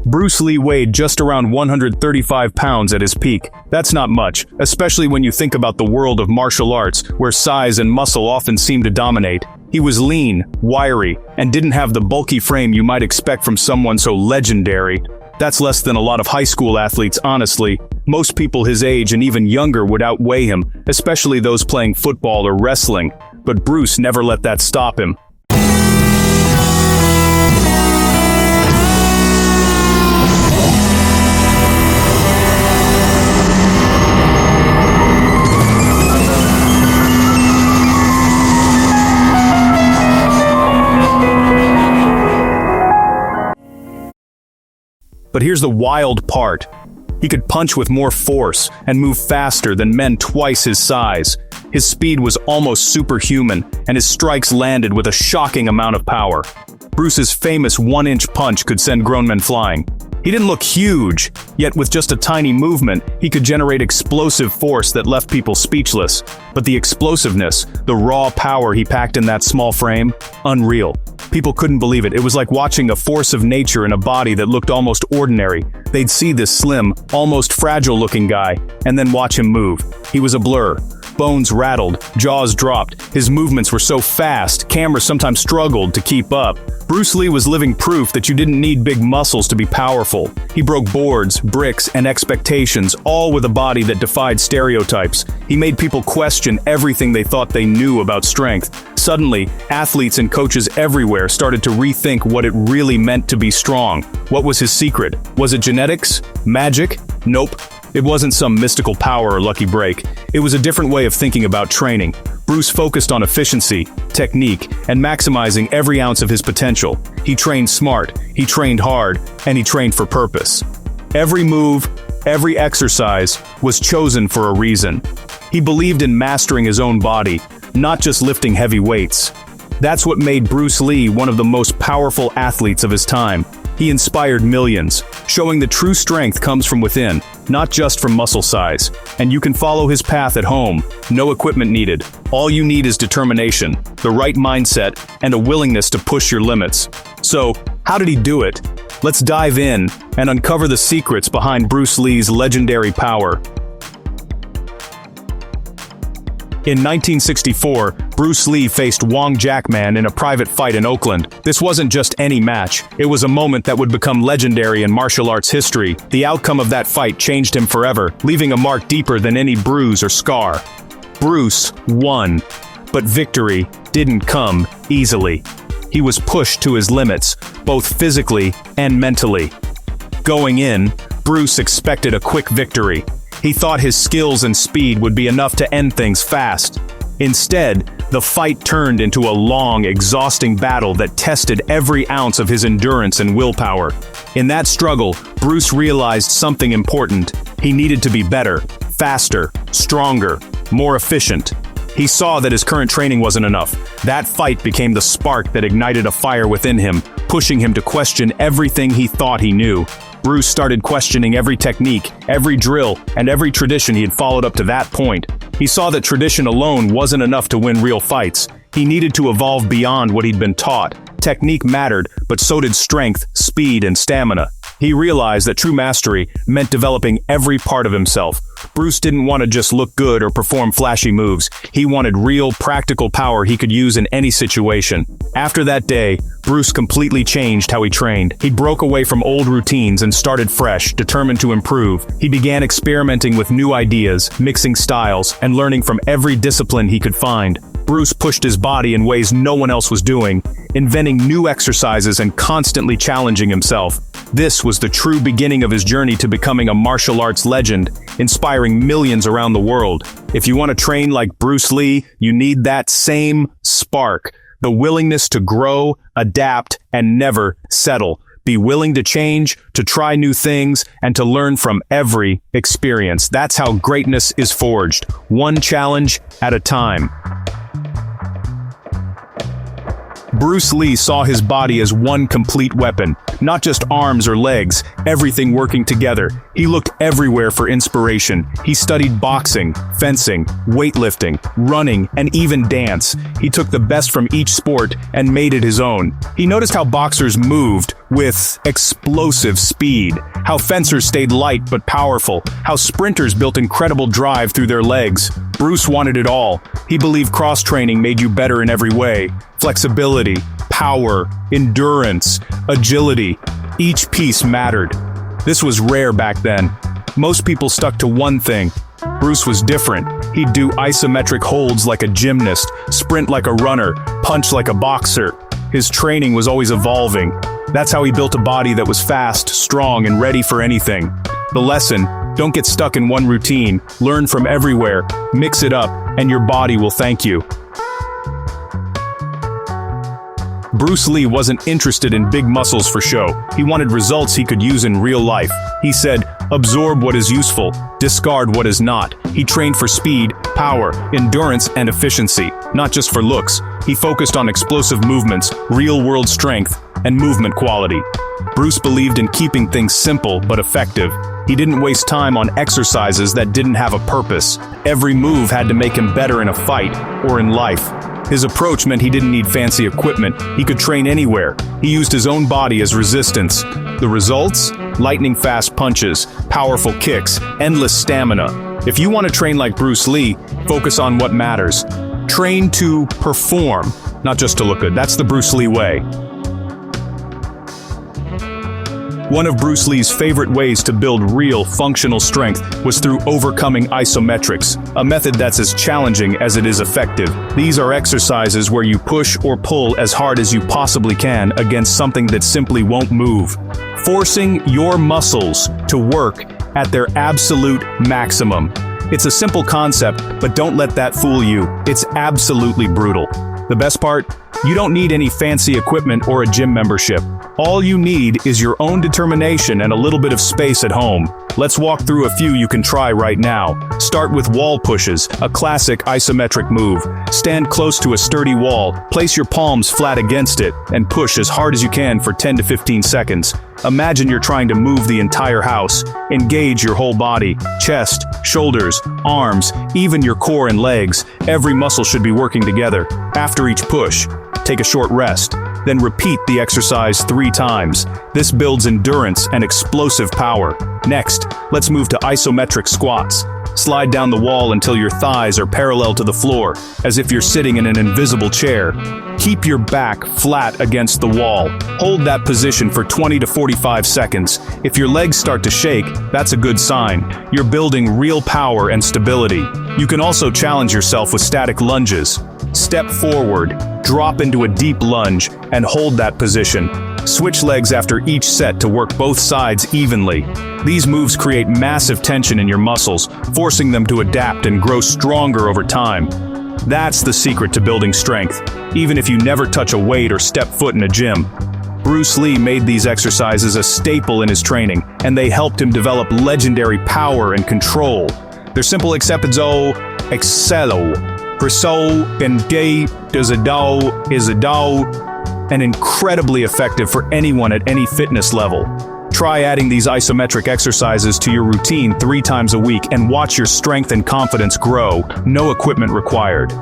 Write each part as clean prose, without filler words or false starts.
Bruce Lee weighed just around 135 pounds at his peak. That's not much, especially when you think about the world of martial arts, where size and muscle often seem to dominate. He was lean, wiry, and didn't have the bulky frame you might expect from someone so legendary. That's less than a lot of high school athletes, honestly. Most people his age and even younger would outweigh him, especially those playing football or wrestling. But Bruce never let that stop him. But here's the wild part. He could punch with more force and move faster than men twice his size. His speed was almost superhuman, and his strikes landed with a shocking amount of power. Bruce's famous one-inch punch could send grown men flying. He didn't look huge, yet with just a tiny movement, he could generate explosive force that left people speechless. But the explosiveness, the raw power he packed in that small frame, unreal. People couldn't believe it. It was like watching a force of nature in a body that looked almost ordinary. They'd see this slim, almost fragile-looking guy, and then watch him move. He was a blur. Bones rattled, jaws dropped. His movements were so fast, cameras sometimes struggled to keep up. Bruce Lee was living proof that you didn't need big muscles to be powerful. He broke boards, bricks, and expectations, all with a body that defied stereotypes. He made people question everything they thought they knew about strength. Suddenly, athletes and coaches everywhere started to rethink what it really meant to be strong. What was his secret? Was it genetics? Magic? Nope. It wasn't some mystical power or lucky break. It was a different way of thinking about training. Bruce focused on efficiency, technique, and maximizing every ounce of his potential. He trained smart, he trained hard, and he trained for purpose. Every move, every exercise was chosen for a reason. He believed in mastering his own body, not just lifting heavy weights. That's what made Bruce Lee one of the most powerful athletes of his time. He inspired millions, showing that true strength comes from within, not just from muscle size. And you can follow his path at home. No equipment needed. All you need is determination, the right mindset, and a willingness to push your limits. So, how did he do it? Let's dive in and uncover the secrets behind Bruce Lee's legendary power. In 1964, Bruce Lee faced Wong Jack Man in a private fight in Oakland. This wasn't just any match. It was a moment that would become legendary in martial arts history. The outcome of that fight changed him forever, leaving a mark deeper than any bruise or scar. Bruce won, but victory didn't come easily. He was pushed to his limits, both physically and mentally. Going in, Bruce expected a quick victory. He thought his skills and speed would be enough to end things fast. Instead, the fight turned into a long, exhausting battle that tested every ounce of his endurance and willpower. In that struggle, Bruce realized something important. He needed to be better, faster, stronger, more efficient. He saw that his current training wasn't enough. That fight became the spark that ignited a fire within him, pushing him to question everything he thought he knew. Bruce started questioning every technique, every drill, and every tradition he had followed up to that point. He saw that tradition alone wasn't enough to win real fights. He needed to evolve beyond what he'd been taught. Technique mattered, but so did strength, speed, and stamina. He realized that true mastery meant developing every part of himself. Bruce didn't want to just look good or perform flashy moves. He wanted real, practical power he could use in any situation. After that day, Bruce completely changed how he trained. He broke away from old routines and started fresh, determined to improve. He began experimenting with new ideas, mixing styles, and learning from every discipline he could find. Bruce pushed his body in ways no one else was doing, inventing new exercises and constantly challenging himself. This was the true beginning of his journey to becoming a martial arts legend, inspiring millions around the world. If you want to train like Bruce Lee, you need that same spark, the willingness to grow, adapt, and never settle. Be willing to change, to try new things, and to learn from every experience. That's how greatness is forged, one challenge at a time. Bruce Lee saw his body as one complete weapon, not just arms or legs, everything working together. He looked everywhere for inspiration. He studied boxing, fencing, weightlifting, running, and even dance. He took the best from each sport and made it his own. He noticed how boxers moved with explosive speed, how fencers stayed light but powerful, how sprinters built incredible drive through their legs. Bruce wanted it all. He believed cross-training made you better in every way. Flexibility, power, endurance, agility. Each piece mattered. This was rare back then. Most people stuck to one thing. Bruce was different. He'd do isometric holds like a gymnast, sprint like a runner, punch like a boxer. His training was always evolving. That's how he built a body that was fast, strong, and ready for anything. The lesson: don't get stuck in one routine. Learn from everywhere, mix it up, and your body will thank you. Bruce Lee wasn't interested in big muscles for show. He wanted results he could use in real life. He said, absorb what is useful, discard what is not. He trained for speed, power, endurance, and efficiency, not just for looks. He focused on explosive movements, real-world strength, and movement quality. Bruce believed in keeping things simple but effective. He didn't waste time on exercises that didn't have a purpose. Every move had to make him better in a fight or in life. His approach meant he didn't need fancy equipment. He could train anywhere. He used his own body as resistance. The results? Lightning-fast punches, powerful kicks, endless stamina. If you want to train like Bruce Lee, focus on what matters. Train to perform, not just to look good. That's the Bruce Lee way. One of Bruce Lee's favorite ways to build real, functional strength was through overcoming isometrics, a method that's as challenging as it is effective. These are exercises where you push or pull as hard as you possibly can against something that simply won't move, forcing your muscles to work at their absolute maximum. It's a simple concept, but don't let that fool you. It's absolutely brutal. The best part? You don't need any fancy equipment or a gym membership. All you need is your own determination and a little bit of space at home. Let's walk through a few you can try right now. Start with wall pushes, a classic isometric move. Stand close to a sturdy wall, place your palms flat against it, and push as hard as you can for 10 to 15 seconds. Imagine you're trying to move the entire house. Engage your whole body, chest, shoulders, arms, even your core and legs. Every muscle should be working together. After each push, take a short rest. Then repeat the exercise 3 times. This builds endurance and explosive power. Next, let's move to isometric squats. Slide down the wall until your thighs are parallel to the floor, as if you're sitting in an invisible chair. Keep your back flat against the wall. Hold that position for 20 to 45 seconds. If your legs start to shake, that's a good sign. You're building real power and stability. You can also challenge yourself with static lunges. Step forward, drop into a deep lunge, and hold that position. Switch legs after each set to work both sides evenly. These moves create massive tension in your muscles, forcing them to adapt and grow stronger over time. That's the secret to building strength, even if you never touch a weight or step foot in a gym. Bruce Lee made these exercises a staple in his training, and they helped him develop legendary power and control. They're simple except excello. Preso and day does a do is a do, and incredibly effective for anyone at any fitness level. Try adding these isometric exercises to your routine 3 times a week and watch your strength and confidence grow. No equipment required.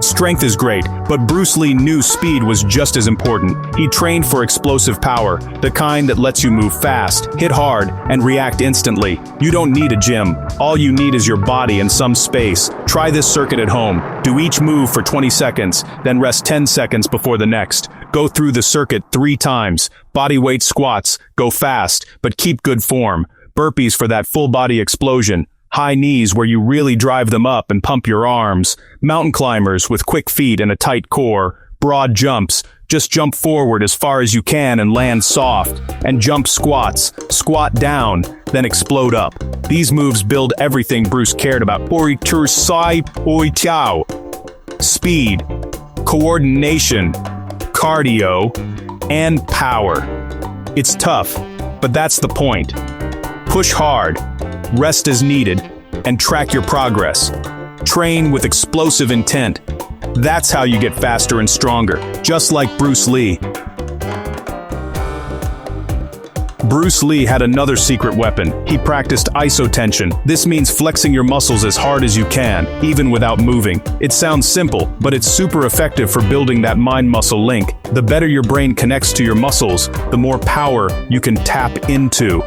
Strength is great, but Bruce Lee knew speed was just as important. He trained for explosive power, the kind that lets you move fast, hit hard, and react instantly. You don't need a gym. All you need is your body and some space. Try this circuit at home. Do each move for 20 seconds, then rest 10 seconds before the next. Go through the circuit 3 times. Bodyweight squats. Go fast, but keep good form. Burpees for that full body explosion. High knees where you really drive them up and pump your arms. Mountain climbers with quick feet and a tight core. Broad jumps. Just jump forward as far as you can and land soft. And jump squats. Squat down, then explode up. These moves build everything Bruce cared about. Speed, coordination, cardio, and power. It's tough, but that's the point. Push hard, rest as needed, and track your progress. Train with explosive intent. That's how you get faster and stronger, just like Bruce Lee. Bruce Lee had another secret weapon. He practiced isotension. This means flexing your muscles as hard as you can, even without moving. It sounds simple, but it's super effective for building that mind-muscle link. The better your brain connects to your muscles, the more power you can tap into.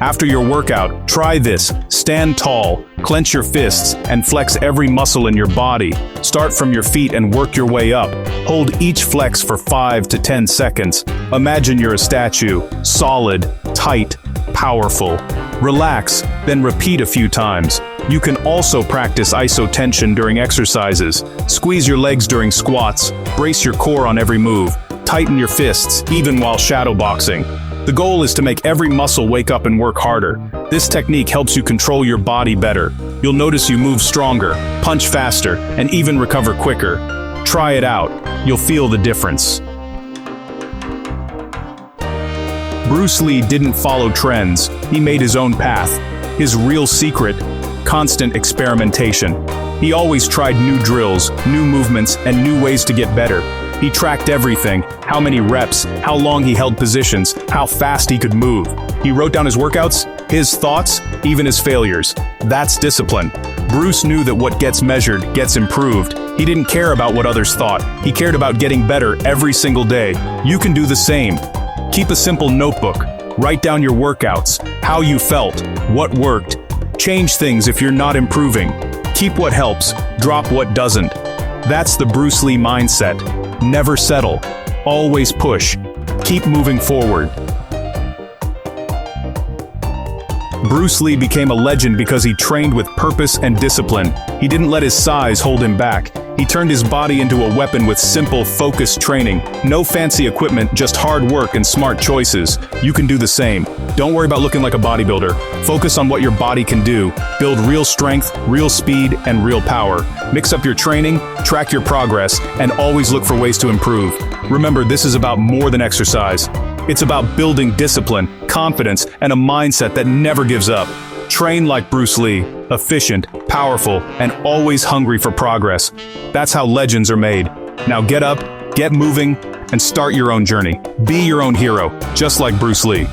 After your workout, try this. Stand tall, clench your fists, and flex every muscle in your body. Start from your feet and work your way up. Hold each flex for 5 to 10 seconds. Imagine you're a statue, solid, tight, powerful. Relax, then repeat a few times. You can also practice isotension during exercises. Squeeze your legs during squats, brace your core on every move, tighten your fists, even while shadowboxing. The goal is to make every muscle wake up and work harder. This technique helps you control your body better. You'll notice you move stronger, punch faster, and even recover quicker. Try it out. You'll feel the difference. Bruce Lee didn't follow trends. He made his own path. His real secret: constant experimentation. He always tried new drills, new movements, and new ways to get better. He tracked everything: how many reps, how long he held positions, how fast he could move. He wrote down his workouts, his thoughts, even his failures. That's discipline. Bruce knew that what gets measured gets improved. He didn't care about what others thought. He cared about getting better every single day. You can do the same. Keep a simple notebook. Write down your workouts, how you felt, what worked. Change things if you're not improving. Keep what helps, drop what doesn't. That's the Bruce Lee mindset. Never settle. Always push. Keep moving forward. Bruce Lee became a legend because he trained with purpose and discipline. He didn't let his size hold him back. He turned his body into a weapon with simple, focused training. No fancy equipment, just hard work and smart choices. You can do the same. Don't worry about looking like a bodybuilder. Focus on what your body can do. Build real strength, real speed, and real power. Mix up your training, track your progress, and always look for ways to improve. Remember, this is about more than exercise. It's about building discipline, confidence, and a mindset that never gives up. Train like Bruce Lee, efficient, powerful, and always hungry for progress. That's how legends are made. Now get up, get moving, and start your own journey. Be your own hero, just like Bruce Lee.